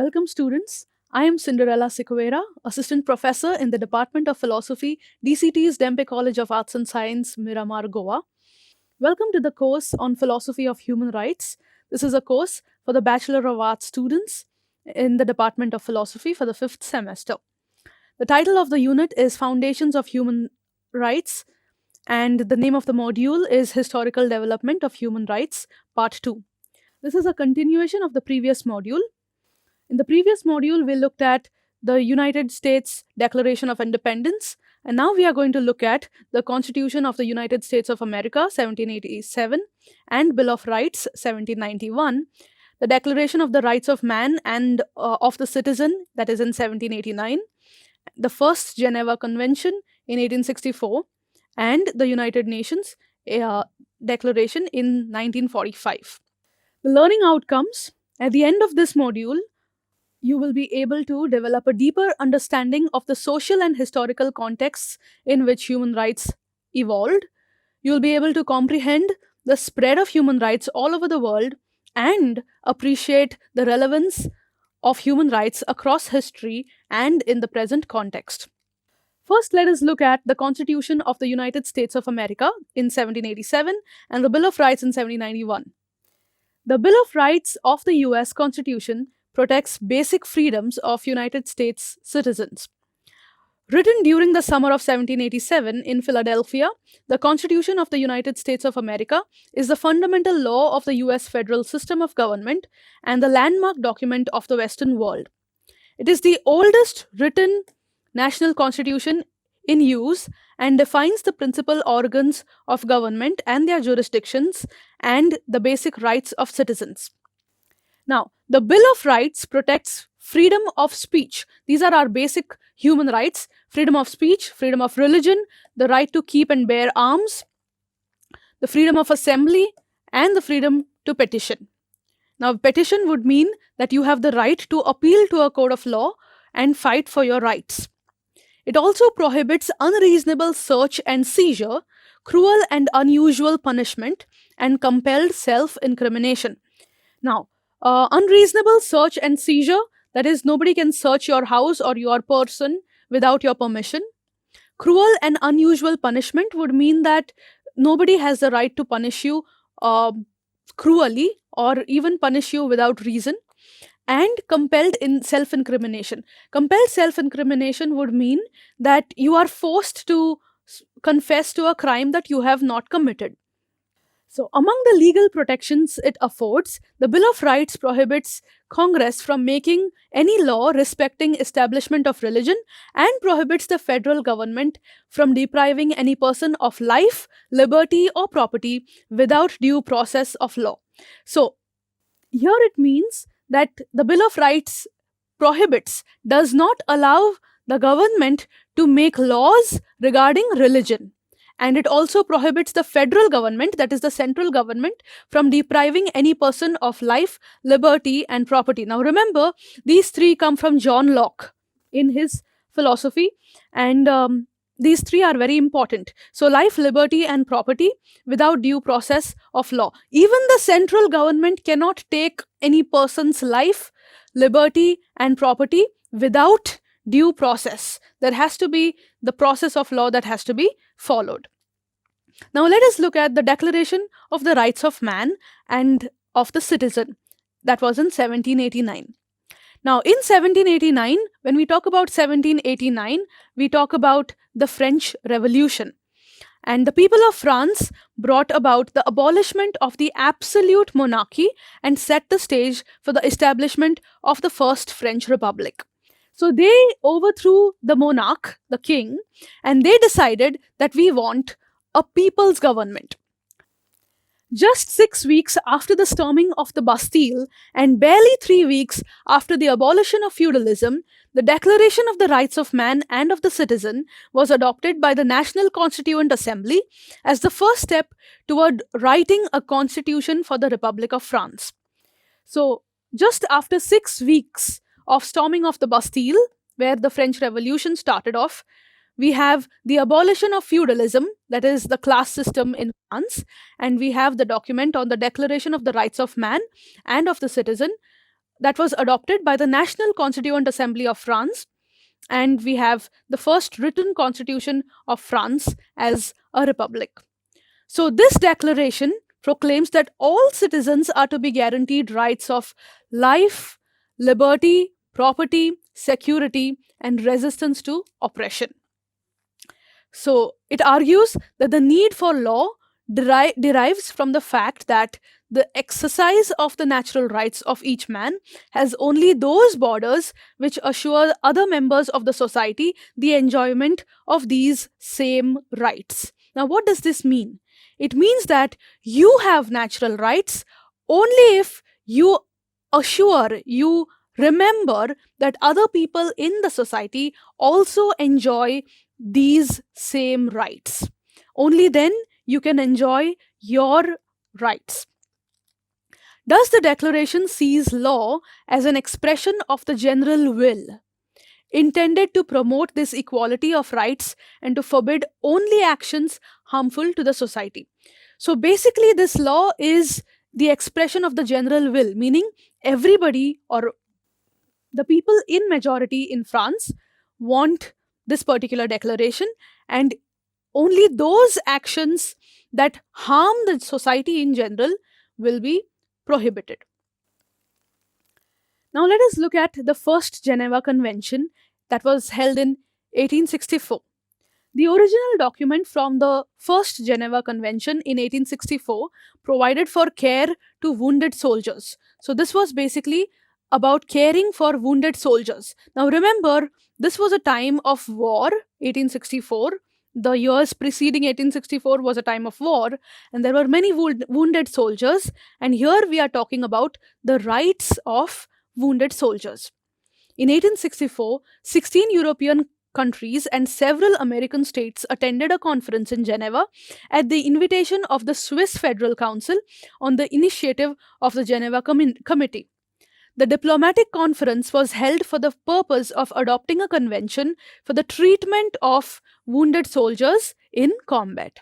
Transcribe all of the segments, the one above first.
Welcome, students. I am Cinderella Siqueira, Assistant Professor in the Department of Philosophy, DCT's Dempe College of Arts and Science, Miramar, Goa. Welcome to the course on Philosophy of Human Rights. This is a course for the Bachelor of Arts students in the Department of Philosophy for the 5th semester. The title of the unit is Foundations of Human Rights, and the name of the module is Historical Development of Human Rights, Part 2. This is a continuation of the previous module. In the previous module, we looked at the United States Declaration of Independence, and now we are going to look at the Constitution of the United States of America, 1787, and Bill of Rights, 1791, the Declaration of the Rights of Man and of the Citizen, that is in 1789, the First Geneva Convention in 1864, and the United Nations Declaration in 1945. The learning outcomes: at the end of this module, you will be able to develop a deeper understanding of the social and historical contexts in which human rights evolved. You will be able to comprehend the spread of human rights all over the world and appreciate the relevance of human rights across history and in the present context. First, let us look at the Constitution of the United States of America in 1787 and the Bill of Rights in 1791. The Bill of Rights of the US Constitution protects basic freedoms of United States citizens. Written during the summer of 1787 in Philadelphia, the Constitution of the United States of America is the fundamental law of the US federal system of government and the landmark document of the Western world. It is the oldest written national constitution in use and defines the principal organs of government and their jurisdictions and the basic rights of citizens. Now, the Bill of Rights protects freedom of speech. These are our basic human rights: freedom of speech, freedom of religion, the right to keep and bear arms, the freedom of assembly, and the freedom to petition. Now, petition would mean that you have the right to appeal to a court of law and fight for your rights. It also prohibits unreasonable search and seizure, cruel and unusual punishment, and compelled self-incrimination. Now, unreasonable search and seizure, that is, nobody can search your house or your person without your permission. Cruel and unusual punishment would mean that nobody has the right to punish you cruelly or even punish you without reason. And compelled in self-incrimination. Compelled self-incrimination would mean that you are forced to confess to a crime that you have not committed. So, among the legal protections it affords, the Bill of Rights prohibits Congress from making any law respecting establishment of religion and prohibits the federal government from depriving any person of life, liberty, or property without due process of law. So, here it means that the Bill of Rights prohibits, does not allow the government to make laws regarding religion. And it also prohibits the federal government, that is the central government, from depriving any person of life, liberty, and property. Now remember, these three come from John Locke in his philosophy, and these three are very important. So life, liberty, and property without due process of law. Even the central government cannot take any person's life, liberty, and property without due process. There has to be the process of law that has to be followed. Now let us look at the Declaration of the Rights of Man and of the Citizen. That was in 1789. Now, in 1789, when we talk about 1789, we talk about the French Revolution. And the people of France brought about the abolishment of the absolute monarchy and set the stage for the establishment of the First French Republic. So they overthrew the monarch, the king, and they decided that we want a people's government. Just 6 weeks after the storming of the Bastille and barely 3 weeks after the abolition of feudalism, the Declaration of the Rights of Man and of the Citizen was adopted by the National Constituent Assembly as the first step toward writing a constitution for the Republic of France. So, just after 6 weeks of storming of the Bastille, where the French Revolution started off, we have the abolition of feudalism, that is the class system in France, and we have the document on the Declaration of the Rights of Man and of the Citizen, that was adopted by the National Constituent Assembly of France, and we have the first written constitution of France as a republic. So, this declaration proclaims that all citizens are to be guaranteed rights of life, liberty, property, security, and resistance to oppression. So, it argues that the need for law derives from the fact that the exercise of the natural rights of each man has only those borders which assure other members of the society the enjoyment of these same rights. Now, what does this mean? It means that you have natural rights only if you you remember that other people in the society also enjoy these same rights. Only then you can enjoy your rights. Does the Declaration sees law as an expression of the general will, intended to promote this equality of rights and to forbid only actions harmful to the society? So basically, this law is the expression of the general will, meaning everybody or the people in majority in France want this particular declaration, and only those actions that harm the society in general will be prohibited. Now, let us look at the first Geneva Convention that was held in 1864. The original document from the first Geneva Convention in 1864 provided for care to wounded soldiers. So, this was basically about caring for wounded soldiers. Now, remember, this was a time of war, 1864. The years preceding 1864 was a time of war, and there were many wounded soldiers. And here we are talking about the rights of wounded soldiers. In 1864, 16 European countries and several American states attended a conference in Geneva at the invitation of the Swiss Federal Council on the initiative of the Geneva Committee. The diplomatic conference was held for the purpose of adopting a convention for the treatment of wounded soldiers in combat.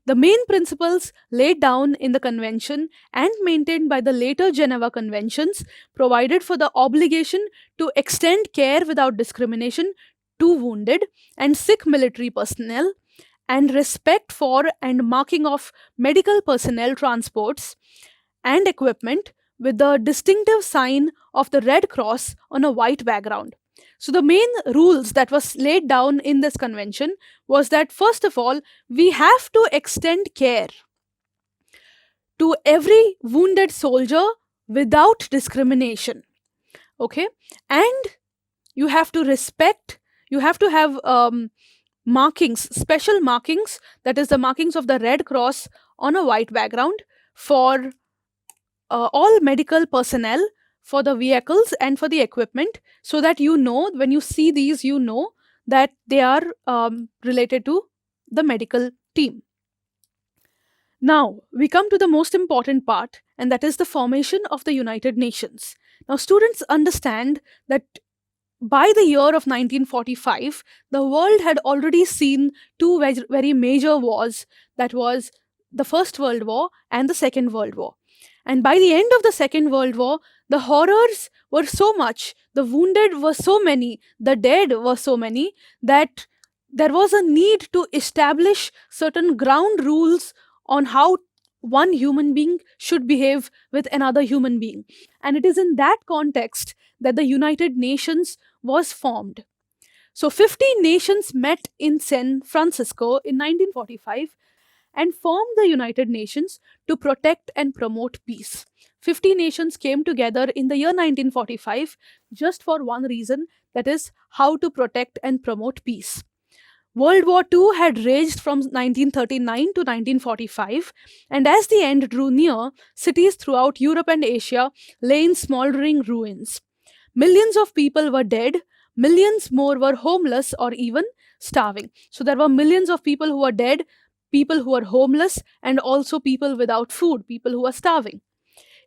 The main principles laid down in the convention and maintained by the later Geneva Conventions provided for the obligation to extend care without discrimination to wounded and sick military personnel, and respect for and marking of medical personnel transports and equipment with the distinctive sign of the Red Cross on a white background. So the main rules that was laid down in this convention was that, first of all, we have to extend care to every wounded soldier without discrimination. Okay? And you have to respect, you have to have markings, special markings, that is the markings of the Red Cross on a white background for all medical personnel, for the vehicles and for the equipment, so that you know, when you see these, you know that they are related to the medical team. Now, we come to the most important part, and that is the formation of the United Nations. Now, students understand that by the year of 1945, the world had already seen two very major wars, that was the First World War and the Second World War. And by the end of the Second World War, the horrors were so much, the wounded were so many, the dead were so many, that there was a need to establish certain ground rules on how one human being should behave with another human being. And it is in that context that the United Nations was formed. So 50 nations met in San Francisco in 1945 and formed the United Nations to protect and promote peace. 50 nations came together in the year 1945 just for one reason, that is, how to protect and promote peace. World War II had raged from 1939 to 1945, and as the end drew near, cities throughout Europe and Asia lay in smoldering ruins. Millions of people were dead, millions more were homeless or even starving. So there were millions of people who were dead, people who are homeless, and also people without food, people who are starving.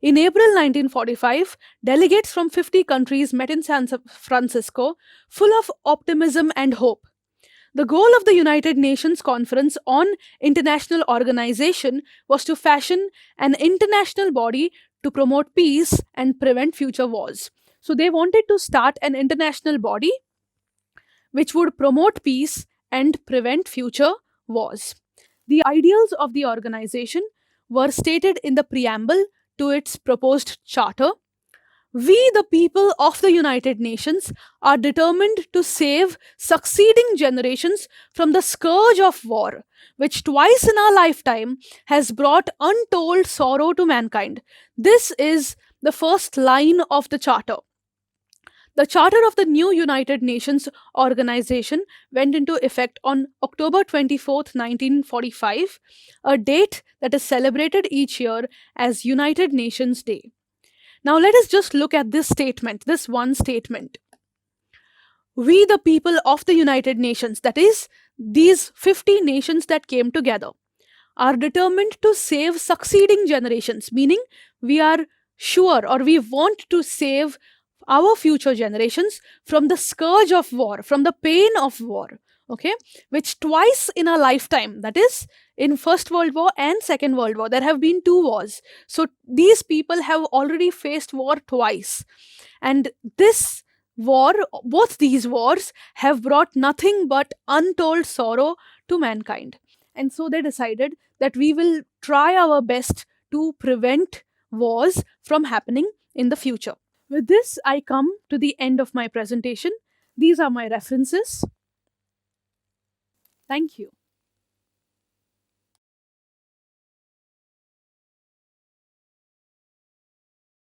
In April 1945, delegates from 50 countries met in San Francisco, full of optimism and hope. The goal of the United Nations Conference on International Organization was to fashion an international body to promote peace and prevent future wars. So they wanted to start an international body which would promote peace and prevent future wars. The ideals of the organization were stated in the preamble to its proposed charter. We, the people of the United Nations, are determined to save succeeding generations from the scourge of war, which twice in our lifetime has brought untold sorrow to mankind. This is the first line of the charter. The charter of the new United Nations organization went into effect on October 24th, 1945, a date that is celebrated each year as United Nations Day. Now, let us just look at this statement, this one statement. We, the people of the United Nations, that is, these 50 nations that came together, are determined to save succeeding generations, meaning we are sure or we want to save our future generations from the scourge of war, from the pain of war, okay, which twice in a lifetime, that is, in First World War and Second World War, there have been two wars. So these people have already faced war twice. And this war, both these wars, have brought nothing but untold sorrow to mankind. And so they decided that we will try our best to prevent wars from happening in the future. With this, I come to the end of my presentation. These are my references. Thank you.